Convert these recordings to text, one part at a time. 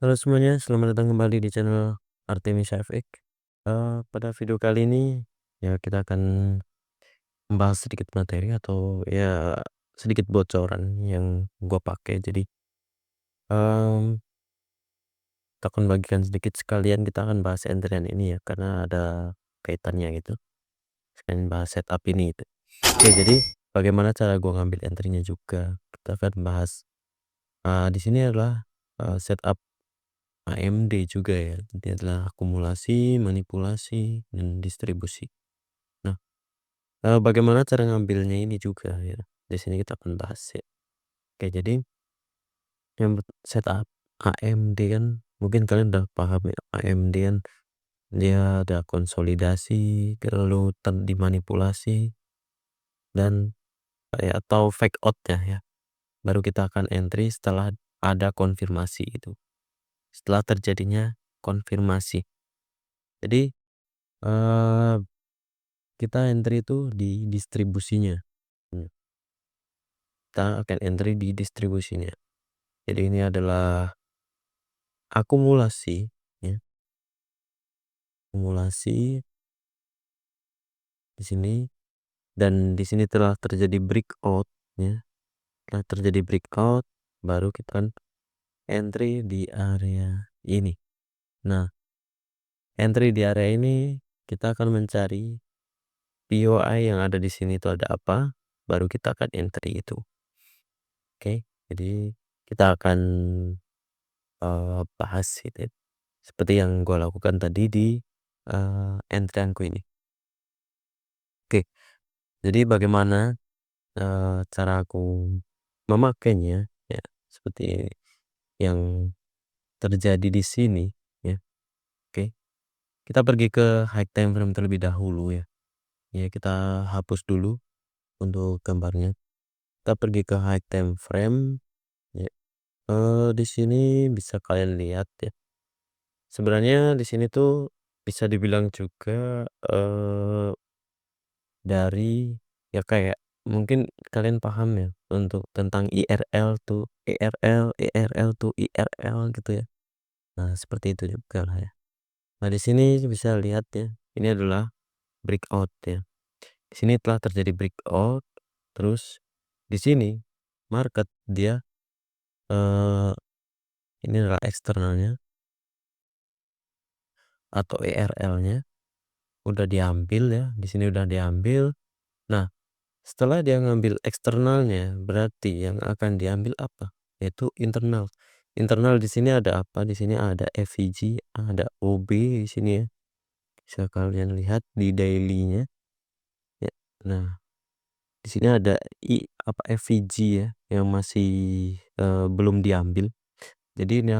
Halo semuanya, selamat datang kembali di channel Artemis FX. Pada video kali ini ya kita akan membahas sedikit materi atau ya sedikit bocoran yang gua pakai. Jadi em, kita akan bagikan sedikit sekalian kita akan bahas entrian ini ya karena ada kaitannya gitu. Sekalian bahas setup ini gitu. Oke, jadi bagaimana cara gua ngambil entry-nya juga. Kita akan bahas di sini adalah setup AMD juga ya. Ini adalah akumulasi, manipulasi, dan distribusi. Nah, bagaimana cara ngambilnya ini juga ya. Di sini kita akan bahas ya. Oke, jadi yang setup AMD kan mungkin kalian udah paham ya. AMD kan dia ada konsolidasi, lalu dimanipulasi dan ya, atau fake out ya. Baru kita akan entry setelah ada konfirmasi itu. Setelah terjadinya konfirmasi. Jadi eh kita entry itu di distribusinya. Kita akan entry di distribusinya. Jadi ini adalah akumulasi ya. Akumulasi di sini dan di sini telah terjadi breakout ya. Telah terjadi breakout baru kita akan entry di area ini. Nah, entry di area ini kita akan mencari POI yang ada di sini itu ada apa, baru kita akan entry itu. Oke, jadi kita akan bahas itu seperti yang gue lakukan tadi di entry-ku ini. Oke, jadi bagaimana cara aku memakainya ya seperti yang terjadi di sini ya. Oke, kita pergi ke high time frame terlebih dahulu ya. Ya, kita hapus dulu untuk gambarnya. Kita pergi ke high time frame ya. Di sini bisa kalian lihat ya. Sebenarnya di sini tuh bisa dibilang juga dari ya kayak mungkin kalian paham ya untuk tentang IRL tuh IRL tuh IRL gitu ya. Nah, seperti itu juga lah ya. Nah, di sini bisa lihat ya, ini adalah breakout ya. Di sini telah terjadi breakout, terus di sini market dia eh ini adalah eksternalnya atau ERL-nya udah diambil ya. Di sini udah diambil. Nah, setelah dia ngambil eksternalnya, berarti yang akan diambil apa? Yaitu internal. Internal di sini ada apa? Di sini ada FVG, ada OB di sini ya. Bisa kalian lihat di daily-nya. Ya. Nah, di sini ada apa FVG ya yang masih belum diambil. Jadi ini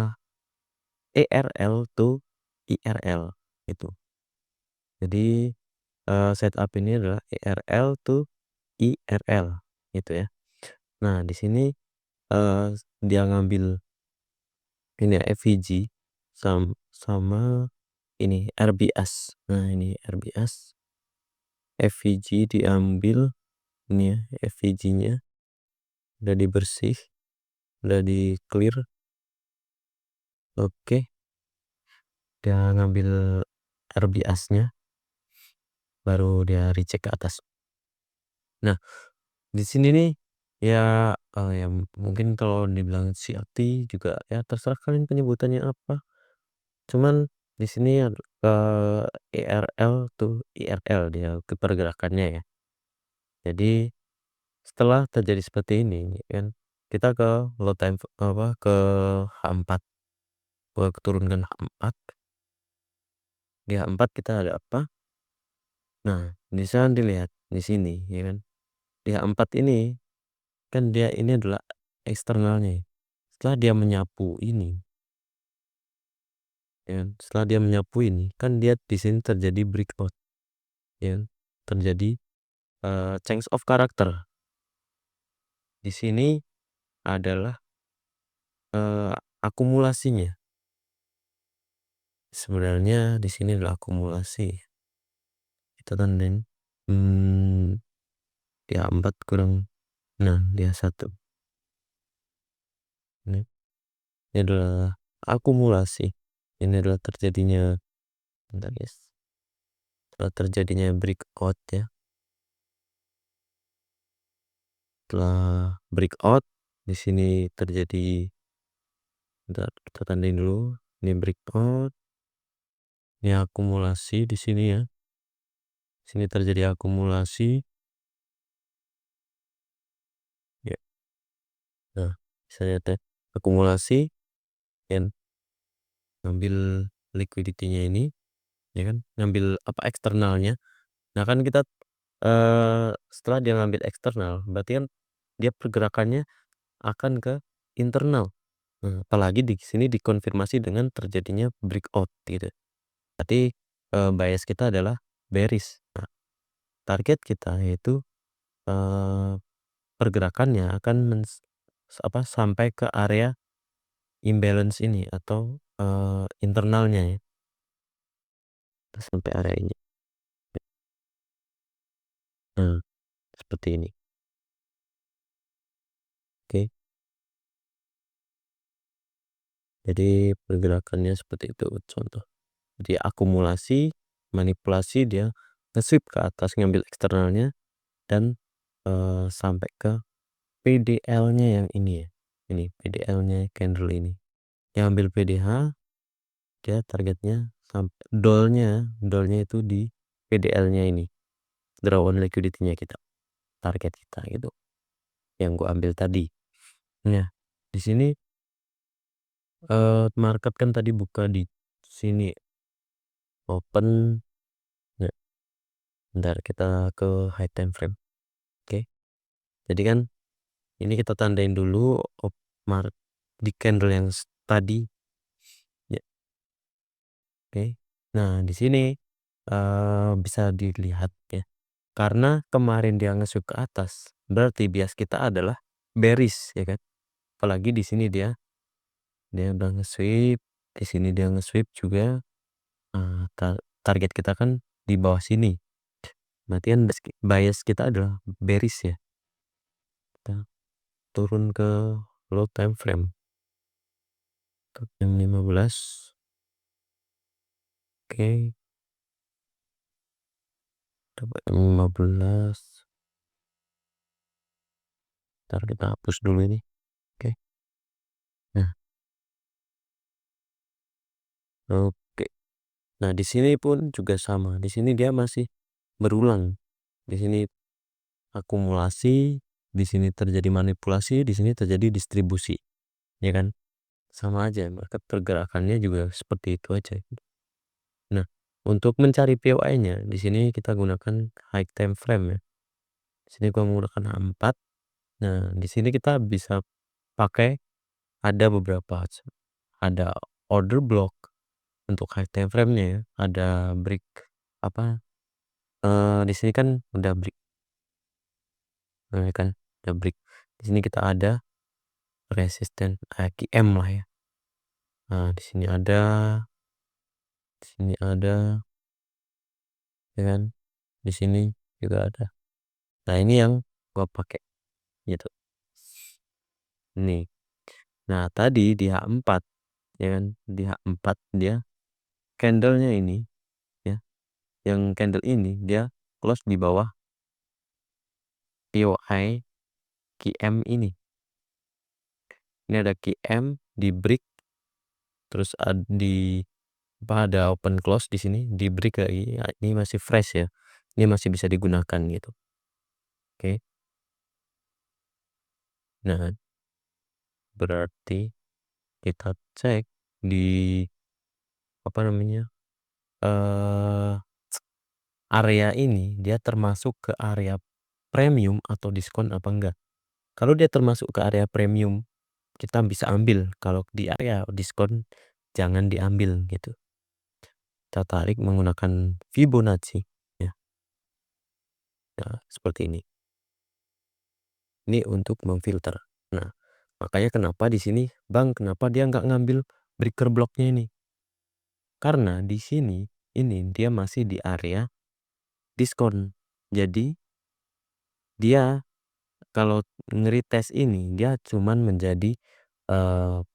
ERL to IRL itu. Jadi setup ini adalah ERL to IRL gitu ya. Nah, di sini dia ngambil ini ya, FVG sama ini RBS. Nah, ini RBS. FVG diambil ini ya, FVG-nya udah dibersih, udah di clear. Oke, dia ngambil RBS-nya baru dia recheck ke atas. Nah, di sini nih ya ya mungkin kalau dibilang CRT juga ya terserah kalian penyebutannya apa. Cuman di sini ERL tuh IRL dia ke pergerakannya ya. Jadi setelah terjadi seperti ini kan kita ke low time apa ke H4. Gua turunkan H4. Di H4 kita ada apa? Nah, bisa dilihat di sini ya kan. Di H4 ini kan dia ini adalah eksternalnya. Setelah dia menyapu ini ya kan, setelah dia menyapu ini kan dia di sini terjadi breakout ya kan. Terjadi change of character. Di sini adalah akumulasinya. Sebenarnya di sini adalah akumulasi. Kita tanding dia 4 kurang nah dia 1. Ini adalah akumulasi. Ini adalah terjadinya, bentar guys, setelah terjadinya breakout ya. Setelah breakout di sini terjadi, bentar kita tandain dulu. Ini breakout, ini akumulasi di sini ya. Sini terjadi akumulasi. Ya. Nah, bisa lihat ya, akumulasi dan ngambil liquidity-nya ini, ya kan? Ngambil apa eksternalnya. Nah, kan kita setelah dia ngambil eksternal, berarti kan dia pergerakannya akan ke internal. Apalagi di sini dikonfirmasi dengan terjadinya breakout gitu. Berarti bias kita adalah bearish. Nah, target kita yaitu pergerakannya akan sampai ke area imbalance ini atau internalnya ya. Sampai area ini. Nah, seperti ini. Oke. Jadi pergerakannya seperti itu contoh. Jadi akumulasi, manipulasi, dia nge-sweep ke atas ngambil eksternalnya dan sampai ke PDL-nya yang ini ya. Ini PDL-nya candle ini. Yang ambil PDH dia targetnya sampai dolnya itu di PDL-nya ini. Draw on liquidity-nya kita. Target kita gitu. Yang gua ambil tadi. Nah, di sini market kan tadi buka di sini open. Ya, bentar kita ke high time frame. Oke. Jadi kan ini kita tandain dulu di candle yang tadi. Ya. Oke. Nah, di sini bisa dilihat ya. Karena kemarin dia nge-sweep ke atas, berarti bias kita adalah bearish ya kan. Apalagi di sini dia udah nge-sweep, di sini dia nge-sweep juga. Target kita kan di bawah sini. Berarti kan bias kita adalah bearish ya. Kita turun ke low time frame. Jam 15. Oke. Coba jam 15. Ntar kita hapus dulu ini. Oke. Nah. Oke. Nah, di sini pun juga sama. Di sini dia masih berulang. Di sini akumulasi, di sini terjadi manipulasi, di sini terjadi distribusi. Ya kan? Sama aja, maka pergerakannya juga seperti itu aja. Nah, untuk mencari POI-nya di sini kita gunakan high time frame ya. Di sini gua menggunakan H4. Nah, di sini kita bisa pakai ada beberapa, ada order block untuk high time frame-nya ya. Ada break apa? Di sini kan udah break. Nah, kan udah break. Di sini kita ada resisten AKM lah ya. Nah, di sini ada, ya kan? Di sini juga ada. Nah, ini yang gua pakai gitu. Nih. Nah, tadi di H4 ya kan, di H4 dia candlenya ini ya, yang candle ini dia close di bawah POI QM ini. Ini ada QM di break, terus ada open close di sini, di break lagi. Ya, ini masih fresh ya, ini masih bisa digunakan gitu. Oke. Nah, berarti kita cek di apa namanya area ini dia termasuk ke area premium atau diskon apa enggak. Kalau dia termasuk ke area premium, kita bisa ambil. Kalau di area diskon jangan diambil gitu. Kita tarik menggunakan Fibonacci ya. Nah, seperti ini. Ini untuk memfilter. Nah, makanya kenapa di sini Bang, kenapa dia nggak ngambil breaker blocknya ini? Karena di sini ini dia masih di area diskon. Jadi dia kalau nge-retest ini dia cuman menjadi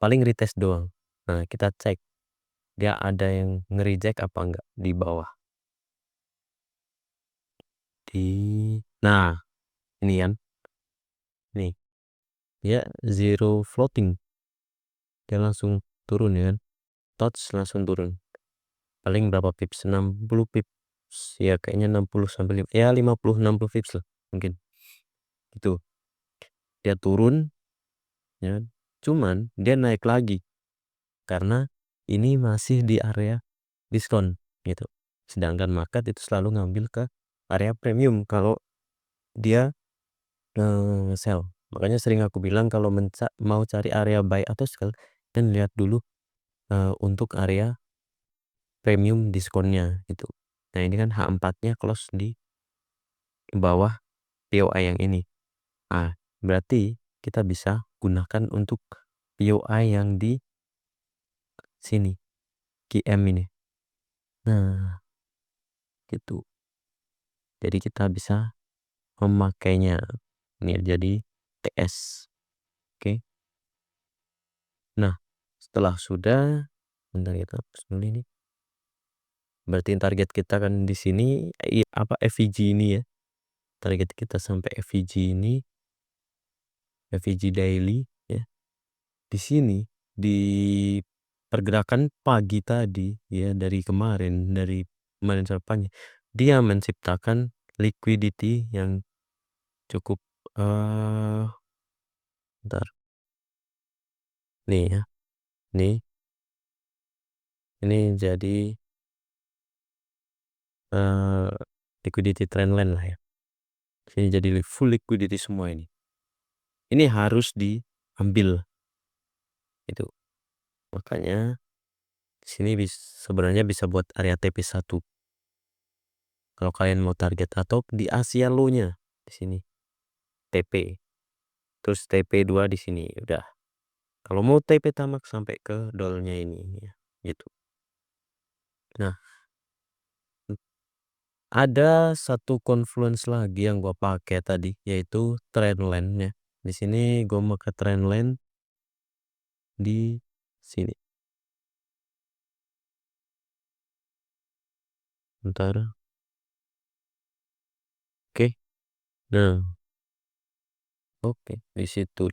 paling retest doang. Nah, kita cek dia ada yang nge-reject apa enggak di bawah. Nah, ini kan. Nih, dia zero floating. Dia langsung turun ya kan. Touch langsung turun. Paling berapa pips? 60 pips. Ya kayaknya 60 sampai 50 60 pips lah mungkin. Itu. Dia turun ya kan. Cuman dia naik lagi karena ini masih di area diskon gitu. Sedangkan market itu selalu ngambil ke area premium kalau dia sell. Makanya sering aku bilang kalau mau cari area buy atau sell dan lihat dulu untuk area premium diskonnya gitu. Nah, ini kan H4-nya close di bawah POI yang ini. Ah, berarti kita bisa gunakan untuk POI yang di sini, QM ini. Nah, gitu. Jadi kita bisa memakainya. Ini jadi TS. Oke. Nah, setelah sudah, bentar kita hapus dulu ini. Berarti target kita kan di sini apa FVG ini ya. Target kita sampai FVG ini, FVG daily ya. Di sini di pergerakan pagi tadi ya dari kemarin sampai dia menciptakan liquidity yang cukup bentar. Nih ya. Nih. Ini jadi liquidity trendline lah ya. Ini jadi full liquidity semua ini. Ini harus diambil. Itu. Makanya sini sebenarnya bisa buat area TP1. Kalau kalian mau target atau di Asia low-nya di sini. TP. Terus TP2 di sini udah. Kalau mau TP tamak sampai ke dolnya ini ya, gitu. Nah, ada satu confluence lagi yang gua pakai tadi yaitu trendline-nya. Di sini gua mau ke trendline di sini. Bentar. Oke. Nah, oke, di situ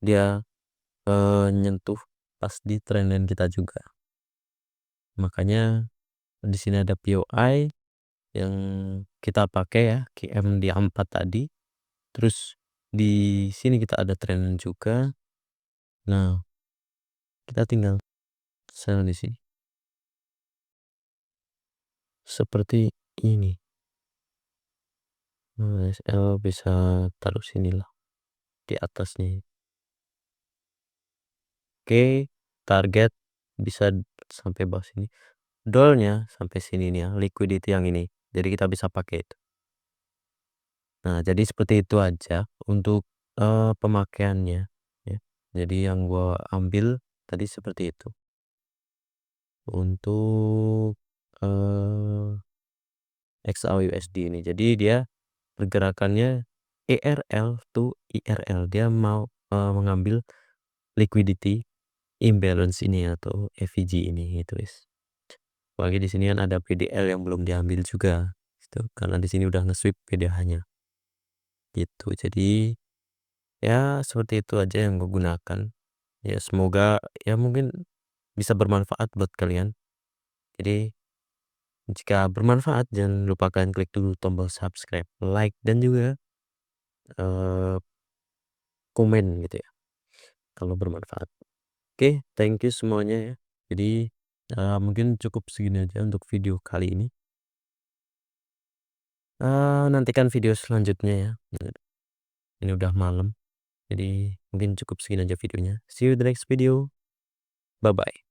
dia nyentuh pas di trendline kita juga. Makanya di sini ada POI yang kita pakai ya, QM di 4 tadi. Terus di sini kita ada trendline juga. Nah, kita tinggal sell di sini. Seperti ini. SL bisa taruh sinilah di atasnya. Oke, target bisa sampai bawah sini. Dolnya sampai sini nih ya, liquidity yang ini. Jadi kita bisa pakai itu. Nah, jadi seperti itu aja untuk pemakaiannya ya. Jadi yang gua ambil tadi seperti itu. Untuk XAUUSD ini. Jadi dia pergerakannya ERL to IRL. Dia mau mengambil liquidity imbalance ini atau FVG ini gitu guys. Apalagi di sini kan ada PDL yang belum diambil juga gitu. Karena di sini udah nge-sweep PDH-nya. Gitu. Jadi ya seperti itu aja yang gue gunakan. Ya semoga ya mungkin bisa bermanfaat buat kalian. Jadi jika bermanfaat jangan lupakan klik dulu tombol subscribe, like dan juga komen gitu ya kalau bermanfaat. Oke, thank you semuanya ya. Jadi mungkin cukup segini aja untuk video kali ini. Nantikan video selanjutnya ya. Ini udah malam. Jadi mungkin cukup segini aja videonya. See you the next video. Bye bye.